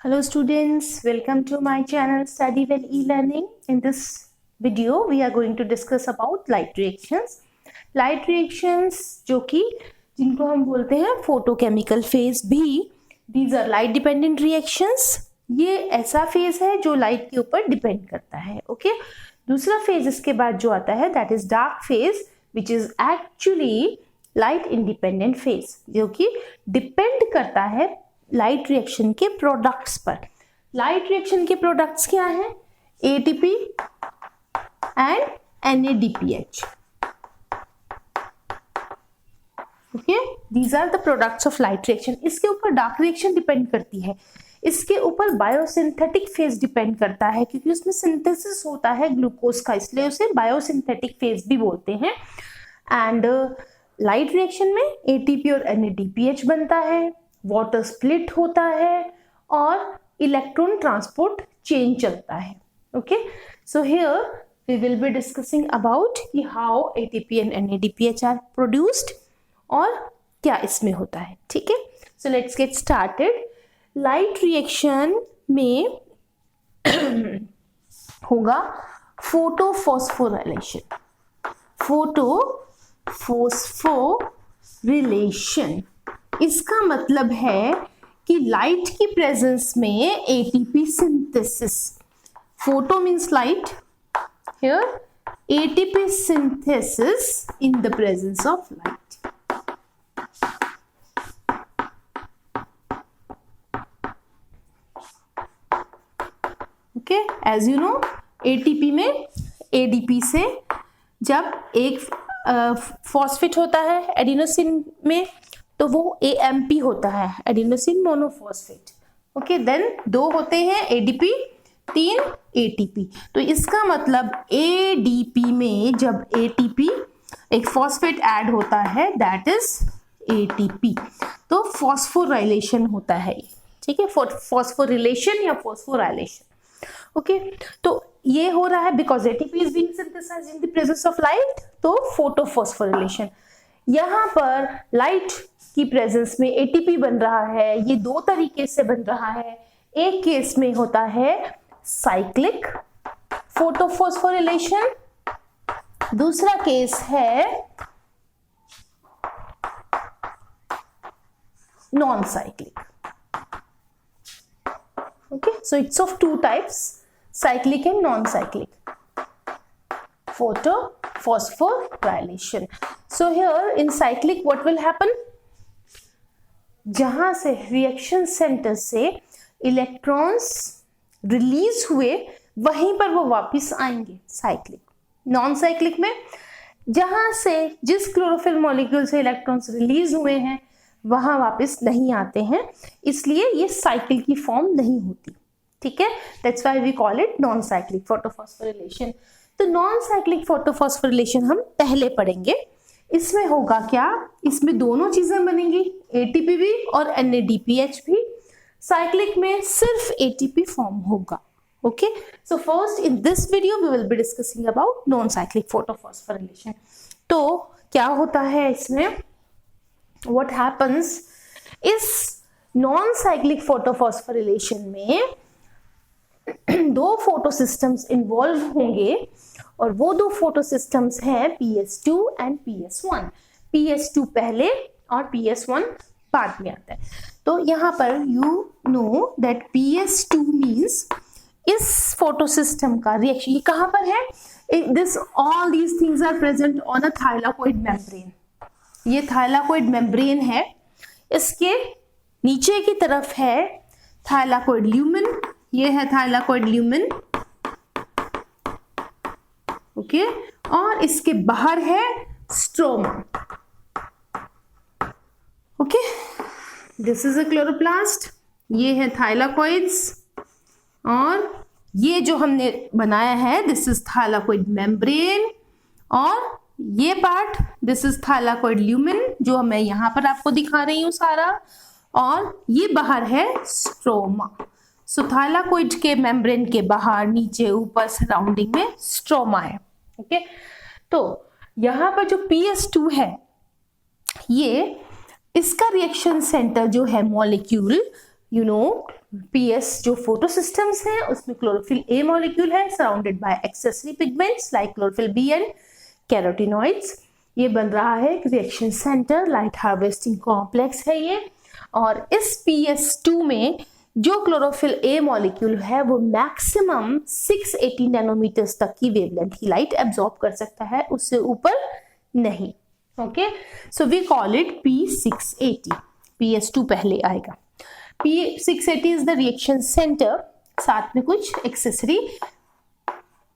Hello students, welcome to my channel Study Well E-Learning. In this video we are going to discuss about light reactions. Light reactions जो कि जिनको हम बोलते हैं photochemical phase भी, these are light dependent reactions. ये ऐसा phase है जो light के ऊपर depend करता है. ओके दूसरा phase इसके बाद जो आता है that is dark phase which is actually light independent phase जो कि depend करता है लाइट रिएक्शन के प्रोडक्ट्स पर. लाइट रिएक्शन के प्रोडक्ट्स क्या हैं? ATP and NADPH. Okay these are the products of light reaction. इसके ऊपर डार्क रिएक्शन डिपेंड करती है. इसके ऊपर बायोसिंथेटिक फेज डिपेंड करता है क्योंकि उसमें सिंथेसिस होता है ग्लूकोज का, इसलिए उसे बायोसिंथेटिक फेज भी बोलते हैं. एंड लाइट रिएक्शन में ATP और NADPH बनता है, वाटर स्प्लिट होता है और इलेक्ट्रॉन ट्रांसपोर्ट चेन चलता है. Okay so here we will be discussing about कि how ATP and NADPH are produced और क्या इसमें होता है. ठीक है, so let's get started. Light reaction में होगा फोटोफॉस्फोराइलेशन. फोटोफॉस्फोरिलेशन इसका मतलब है कि लाइट की प्रेजेंस में ATP synthesis. Photo means light, here ATP synthesis in the presence of light. Okay as you know ATP में ADP से जब एक फॉस्फेट होता है एडिनोसिन में तो वो AMP होता है, एडिनोसिन मोनोफॉस्फेट. ओके देन दो होते हैं ADP, 3 ATP. तो इसका मतलब ADP में जब ATP एक फॉस्फेट ऐड होता है दैट इज ATP. तो फॉस्फोराइलेशन होता है. ठीक है, फॉस्फोरिलेशन या फॉस्फोराइलेशन. ओके तो ये हो रहा है because ATP is being synthesised in the presence of light. तो फोटोफॉस्फोरिलेशन. यहाँ पर लाइट की प्रेजेंस में ATP बन रहा है. ये दो तरीके से बन रहा है. एक केस में होता है साइक्लिक फोटोफॉस्फोरिलेशन, दूसरा केस है non cyclic. Okay so it's of two types, cyclic and non-cyclic photophosphorylation. So here in cyclic what will happen? जहां से रिएक्शन सेंटर से इलेक्ट्रॉन्स रिलीज हुए वहीं पर वो वापस आएंगे साइक्लिक. नॉन साइक्लिक में जहां से जिस क्लोरोफिल मॉलिक्यूल से इलेक्ट्रॉन्स रिलीज हुए हैं वहां वापस नहीं आते हैं, इसलिए ये साइकिल की फॉर्म नहीं होती. ठीक है, that's why we call it non cyclic photophosphorylation. तो नॉन साइक्लिक फोटोफॉस्फोरिलेशन हम पहले पढ़ेंगे. इसमें होगा क्या? इसमें दोनों चीजें बनेंगी, ATP भी और NADPH भी. साइक्लिक में सिर्फ ATP फॉर्म होगा. Okay so first in this video we will be discussing about non cyclic photophosphorylation. तो क्या होता है इसमें? व्हाट हैपन्स इस नॉन साइक्लिक फोटोफॉस्फोरिलेशन में दो फोटो सिस्टम्स इन्वॉल्व होंगे और वो दो फोटो सिस्टम्स हैं PS2 एंड PS1. PS2 पहले और PS1 बाद में आता है. तो यहाँ पर you know that PS2 means इस फोटो सिस्टम का रिएक्शन ये कहाँ पर है? This all these things are present on a thylakoid membrane. ये थाइलाकोइड मेम्ब्रेन है. इसके नीचे की तरफ है थाइलाकोइड ल्यूमेन. ये है थाइलाकोइड ल्यूमेन. ओके और इसके बाहर है stroma. Okay this is a chloroplast. ये है थाइलाकोइड्स और ये जो हमने बनाया है दिस इज थाइलाकोइड मेम्ब्रेन और ये part this is thylakoid lumen जो मैं यहां पर आपको दिखा रही हूं सारा, और ये बाहर है स्ट्रोमा. सो थाइलाकोइड के मेम्ब्रेन के बाहर नीचे ऊपर सराउंडिंग में स्ट्रोमा है. ओके तो यहाँ पर जो PS2 है ये इसका रिएक्शन सेंटर जो है मॉलिक्यूल यू नो पीएस जो फोटो सिस्टम्स हैं उसमें क्लोरोफिल ए मॉलिक्यूल है surrounded by accessory pigments like chlorophyll b and carotenoids. ये बन रहा है एक reaction centre, light harvesting complex है ये। और इस PS2 में जो क्लोरोफिल ए मॉलिक्यूल है वो मैक्सिमम 680 नैनोमीटर्स तक की वेवलेंथ की लाइट एब्जॉर्ब कर सकता है, उससे ऊपर नहीं। Okay, so we call it P680। PS2 पहले आएगा। P680 is the reaction centre, साथ में कुछ एक्सेसरी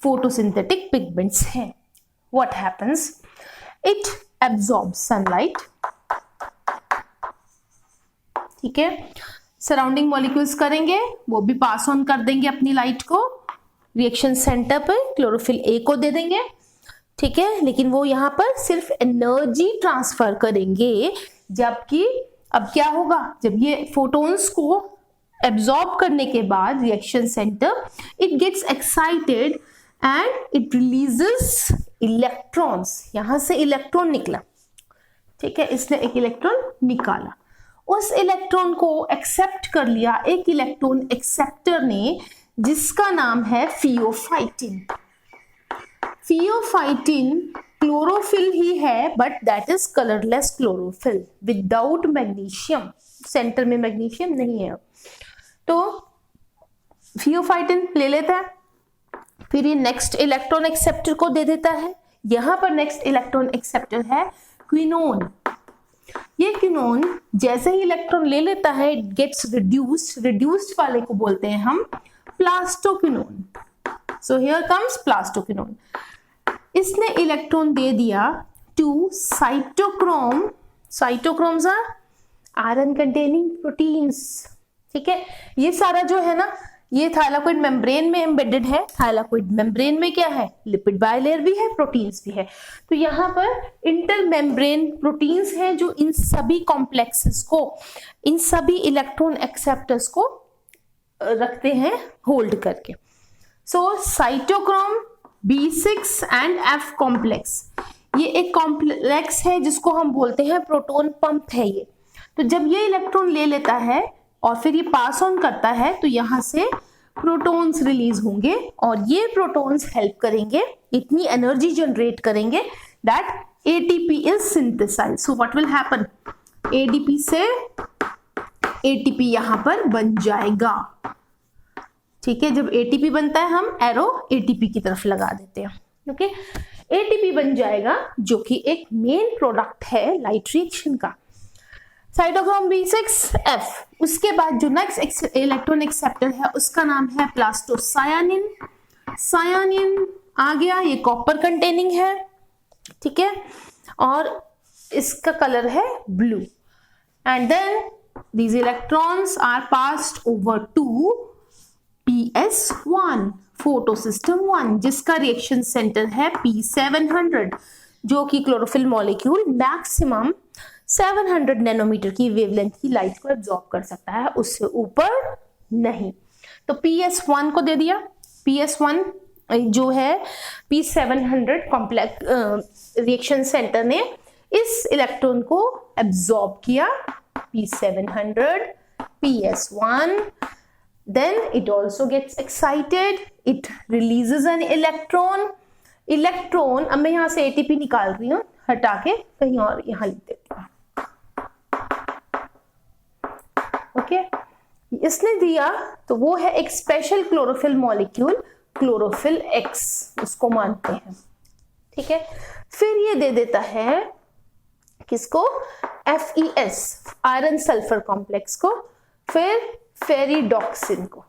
फोटोसिंथेटिक पिगमेंट्स हैं। What happens? It absorbs sunlight, ठीक है, सराउंडिंग मॉलिक्यूल्स करेंगे, वो भी पास ऑन कर देंगे अपनी लाइट को रिएक्शन सेंटर पर, क्लोरोफिल ए को दे देंगे, ठीक है, लेकिन वो यहाँ पर सिर्फ एनर्जी ट्रांसफर करेंगे। जबकि अब क्या होगा, जब ये फोटोन्स को एब्जॉर्ब करने के बाद reaction centre it gets excited and it releases electrons. यहां से इलेक्ट्रॉन निकला, ठीक है, इसने एक इलेक्ट्रॉन निकाला, उस इलेक्ट्रॉन को एक्सेप्ट कर लिया एक इलेक्ट्रॉन एक्सेप्टर ने, जिसका नाम है फियोफाइटिन। फियोफाइटिन क्लोरोफिल ही है, but that is colourless chlorophyll without magnesium. Centre में मैग्नीशियम नहीं है। तो फियोफाइटिन ले लेता है, फिर ये नेक्स्ट इलेक्ट्रॉन एक्सेप्टर को दे देता है। यहां पर नेक्स्ट इलेक्ट्रॉन एक्सेप्टर है क्विनोन। ये क्विनोन जैसे ही इलेक्ट्रॉन ले लेता है इट गेट्स रिड्यूस्ड, रिड्यूस्ड वाले को बोलते हैं हम plastoquinone. So here comes plastoquinone. इसने इलेक्ट्रॉन दे दिया to cytochrome. Cytochromes are iron containing proteins, ठीक है। ये सारा जो है ना, ये थाइलाकोइड मेम्ब्रेन में एम्बेडेड है। थाइलाकोइड मेम्ब्रेन में क्या है, लिपिड बायलेयर भी है, प्रोटीन्स भी है। तो यहाँ पर इंटर मेम्ब्रेन प्रोटीन्स हैं जो इन सभी कॉम्प्लेक्सेस को, इन सभी इलेक्ट्रॉन एक्सेप्टर्स को रखते हैं होल्ड करके। So cytochrome B6 and F complex, ये एक कॉम्प्लेक्स है जिसको हम बोलते हैं प्रोटॉन पंप है ये। तो जब ये इलेक्ट्रॉन ले लेता है और फिर ये पास ऑन करता है तो यहां से प्रोटॉन्स रिलीज होंगे और ये प्रोटॉन्स हेल्प करेंगे, इतनी एनर्जी जनरेट करेंगे that ATP is synthesised. So what will happen, ADP से ATP यहां पर बन जाएगा, ठीक है। जब ATP बनता है हम एरो ATP की तरफ लगा देते हैं, ओके। ATP बन जाएगा जो कि एक मेन प्रोडक्ट है लाइट रिएक्शन का। Cytochrome B6F। उसके बाद जो नेक्स्ट इलेक्ट्रॉन एक्सेप्टर है उसका नाम है प्लास्टोसायानिन। सायानिन आ गया, ये कॉपर कंटेनिंग है, ठीक है, और इसका कलर है blue. And then these electrons are passed over to PS1 photo system 1, जिसका रिएक्शन सेंटर है P700, जो कि क्लोरोफिल मॉलिक्यूल मैक्सिमम 700 नैनोमीटर की वेवलेंथ की लाइट को एब्जॉर्ब कर सकता है, उससे ऊपर नहीं। तो PS1 को दे दिया। PS1 जो है P700 कॉम्प्लेक्स रिएक्शन सेंटर ने इस इलेक्ट्रॉन को एब्जॉर्ब किया, P700 PS1, then it also gets excited, it releases an electron। Electron, अब मैं यहां से ATP निकाल रही हूं, हटा के कहीं और यहां लिख देती हूं, ओके। इसने दिया तो वो है एक special chlorophyll molecule, chlorophyll X उसको मानते हैं, ठीक है। फिर ये दे देता है किसको, FeS आयरन सल्फर कॉम्प्लेक्स को, फिर फेरिडॉक्सिन को।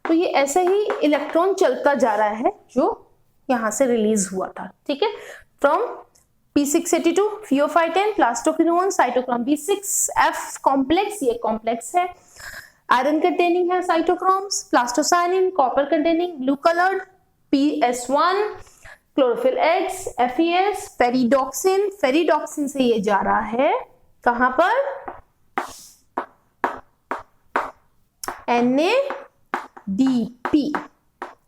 तो ये ऐसे ही इलेक्ट्रॉन चलता जा रहा है जो यहां से रिलीज हुआ था, ठीक है। From P682 pheophytin, plastoquinone, cytochrome B6F complex, ये कॉम्प्लेक्स है, आयरन कंटेनिंग है cytochromes, plastocyanin copper containing blue coloured, PS1 chlorophyll X, FeS, ferredoxin. Ferredoxin से ये जा रहा है कहां पर, NADP,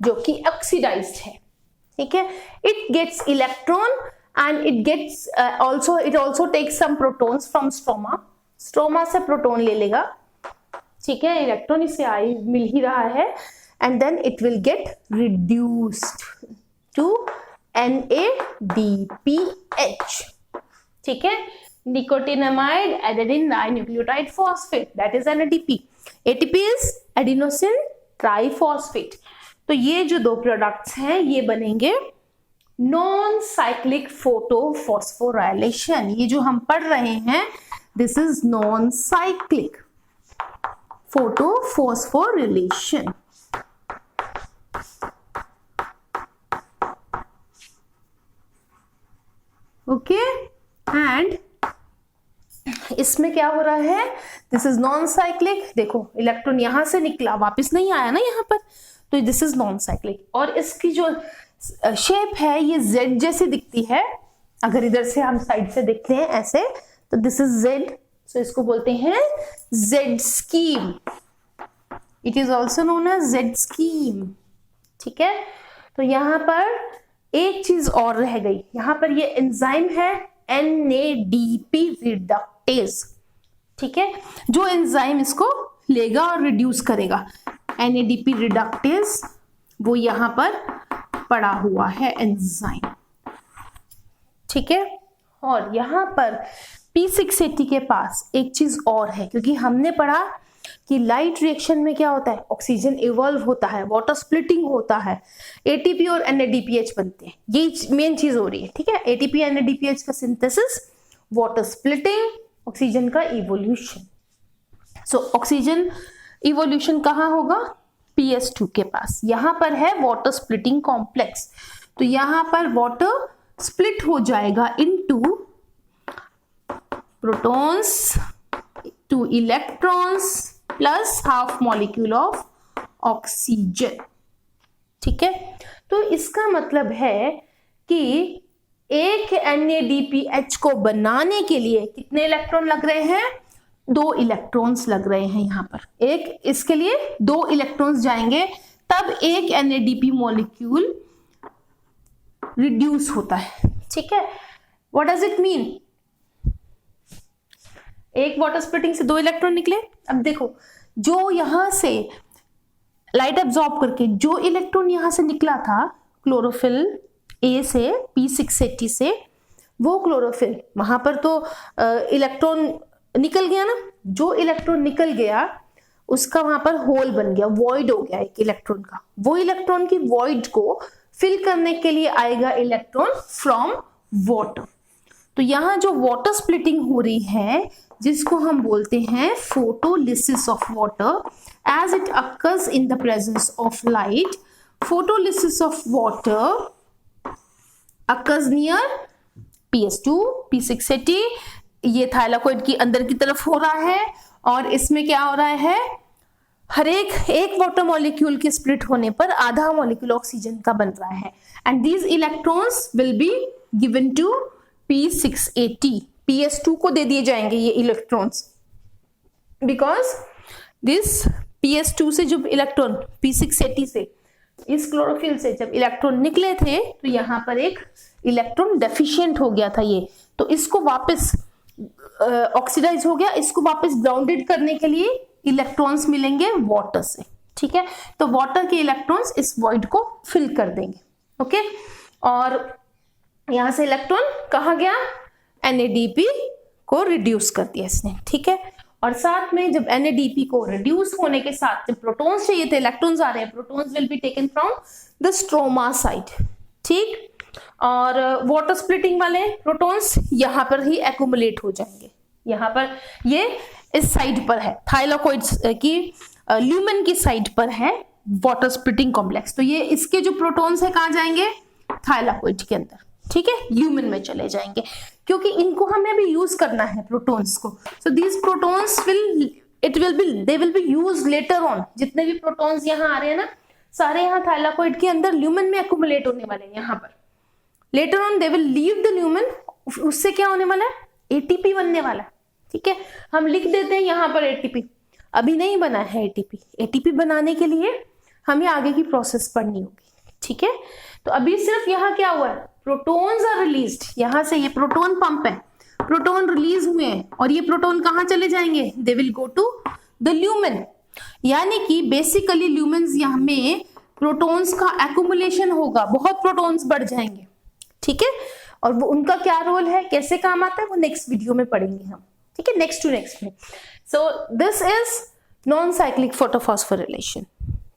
जो कि ऑक्सीडाइज्ड है, ठीक है। It gets electron and it gets it also takes some protons from stroma. Stroma से प्रोटॉन ले लेगा ठीक है, इलेक्ट्रॉन इसे आई मिल ही रहा है, and then it will get reduced to NADPH, ठीक है, nicotinamide adenine dinucleotide phosphate, that is NADP. ATP is adenosine triphosphate. तो ये जो दो प्रोडक्ट्स हैं ये बनेंगे नॉन साइक्लिक फोटोफॉस्फोराइलेशन. ये जो हम पढ़ रहे हैं this is non cyclic photophosphorylation. Okay, and इसमें क्या हो रहा है, दिस इज नॉन साइक्लिक. देखो इलेक्ट्रॉन यहां से निकला वापस नहीं आया ना यहाँ पर, तो दिस इज नॉन साइक्लिक. और इसकी जो शेप है ये Z जैसी दिखती है. अगर इधर से हम साइड से देखते हैं ऐसे तो दिस इज Z, सो इसको बोलते हैं Z scheme. It is also known as Z scheme. ठीक है, तो यहाँ पर एक चीज और रह गई. यहाँ पर ये एंजाइम है NADP रिडक्टेज. ठीक है, जो एंजाइम इसको लेगा और रिड्यूस करेगा. NADP रिडक्टेज वो यहाँ पर पड़ा हुआ है एंजाइम. ठीक है, और यहाँ पर P680 के पास एक चीज और है, क्योंकि हमने पढ़ा कि लाइट रिएक्शन में क्या होता है, ऑक्सीजन इवॉल्व होता है, वाटर स्प्लिटिंग होता है, ATP और NADPH बनते हैं. ये मेन चीज हो रही है. ठीक है, ATP NADPH का सिंथेसिस, वाटर स्प्लिटिंग, ऑक्सीजन का इवोल्यूशन. सो ऑक्सीजन इवोल्यूशन कहाँ होगा, PS2 के पास. यहां पर है वाटर स्प्लिटिंग कॉम्प्लेक्स, तो यहां पर वाटर स्प्लिट हो जाएगा into protons two electrons plus half molecule of oxygen. ठीक है, तो इसका मतलब है कि एक NADPH को बनाने के लिए कितने इलेक्ट्रॉन लग रहे हैं, 2 इलेक्ट्रॉन्स लग रहे हैं. यहाँ पर एक, इसके लिए 2 इलेक्ट्रॉन्स जाएंगे तब एक NADP मॉलिक्यूल रिड्यूस होता है. ठीक है, व्हाट डज इट मीन, एक वाटर स्प्लिटिंग से 2 इलेक्ट्रॉन निकले. अब देखो जो यहां से लाइट एब्जॉर्ब करके जो इलेक्ट्रॉन यहां से निकला था क्लोरोफिल A से P680 से, वो क्लोरोफिल वहां पर तो इलेक्ट्रॉन निकल गया ना. जो इलेक्ट्रॉन निकल गया उसका वहां पर होल बन गया, वॉइड हो गया एक इलेक्ट्रॉन का. वो इलेक्ट्रॉन की वॉइड को फिल करने के लिए आएगा इलेक्ट्रॉन फ्रॉम वाटर. तो यहाँ जो वाटर स्प्लिटिंग हो रही है जिसको हम बोलते हैं photolysis of water, as it occurs in the presence of light. Photolysis of water occurs near PS2, P680. ये थाइलाकोइड की अंदर की तरफ हो रहा है, और इसमें क्या हो रहा है, हर एक वाटर मॉलिक्यूल के स्प्लिट होने पर आधा मॉलिक्यूल ऑक्सीजन का बन रहा है. And these electrons will be given to P680. PS2 को दे दिए जाएंगे ये इलेक्ट्रॉन्स, बिकॉज दिस PS2 से जब इलेक्ट्रॉन P680 से इस क्लोरोफिल से जब इलेक्ट्रॉन निकले थे तो यहाँ पर एक इलेक्ट्रॉन डेफिशिएंट हो गया था ये, तो इसको वापस ऑक्सीडाइज हो गया, इसको वापस ग्राउंडेड करने के लिए इलेक्ट्रॉन्स मिलेंगे वाटर से. ठीक है, तो वाटर के इलेक्ट्रॉन्स इस वॉइड को फिल कर देंगे. ओके, और यहां से इलेक्ट्रॉन कहाँ गया, NADP को रिड्यूस कर दिया इसने. ठीक है, और साथ में जब NADP को रिड्यूस होने के साथ जब प्रोटॉन्स चाहिए थे, इलेक्ट्रॉन्स आ रहे हैं, protons will be taken from the stroma side. ठीक, और वाटर स्प्लिटिंग वाले प्रोटॉन्स यहाँ पर ही एक्युमुलेट हो जाएंगे. यहाँ पर ये इस साइड पर है, थाइलाकोइड्स की ल्यूमेन की साइड पर है वाटर स्प्लिटिंग कॉम्प्लेक्स. तो ये इसके जो प्रोटॉन्स है कहाँ जाएंगे, थाइलाकोइड के अंदर. ठीक है, ल्यूमेन में चले जाएंगे, क्योंकि इनको हमें भी यूज करना है प्रोटॉन्स को. So these protons they will be use later on. जितने भी प्रोटॉन्स यहाँ आ रहे हैं ना, सारे यहाँ थाइलाकोइड के अंदर ल्यूमेन में एक्युमुलेट होने वाले हैं. यहाँ पर later on they will leave the lumen. उससे क्या होने वाला है, ATP बनने वाला है. ठीक है, हम लिख देते हैं यहाँ पर ATP, अभी नहीं बना है ATP. ATP बनाने के लिए हमें आगे की प्रोसेस पढ़नी होगी. ठीक है, तो अभी सिर्फ यहाँ क्या हुआ है, प्रोटॉन्स आर रिलीज्ड. यहाँ से ये प्रोटॉन पंप है, प्रोटॉन रिलीज हुए हैं, और ये प्रोटॉन कहाँ चले जाएंगे, they will go to the lumen. यानी कि बेसिकली ल्यूमेन्स यहाँ में प्रोटॉन्स का एक्युमुलेशन होगा, बहुत प्रोटॉन्स बढ़ जाएंगे, ठीक है। और वो उनका क्या रोल है, कैसे काम आता है, वो नेक्स्ट वीडियो में पढ़ेंगे हम, ठीक है, नेक्स्ट टू नेक्स्ट में। So this is non cyclic photophosphorylation,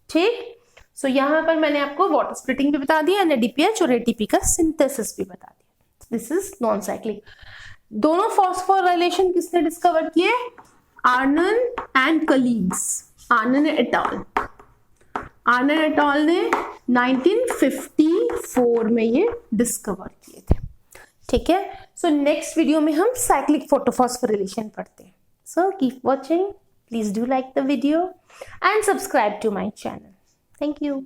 ठीक। सो यहाँ पर मैंने आपको वाटर स्प्लिटिंग भी बता दिया, NADPH और ATP का सिंथेसिस भी बता दिया। This is non cyclic. दोनों फॉस्फोराइलेशन किसने डिस्कवर किए, Arnon and colleagues, Arnon et al. Arnon et al ने 1954 में ये डिस्कवर किए थे, ठीक है। सो नेक्स्ट वीडियो में हम साइक्लिक फोटोफॉस्फोरिलेशन पढ़ते हैं। So keep watching, please do like the video and subscribe to my channel. Thank you.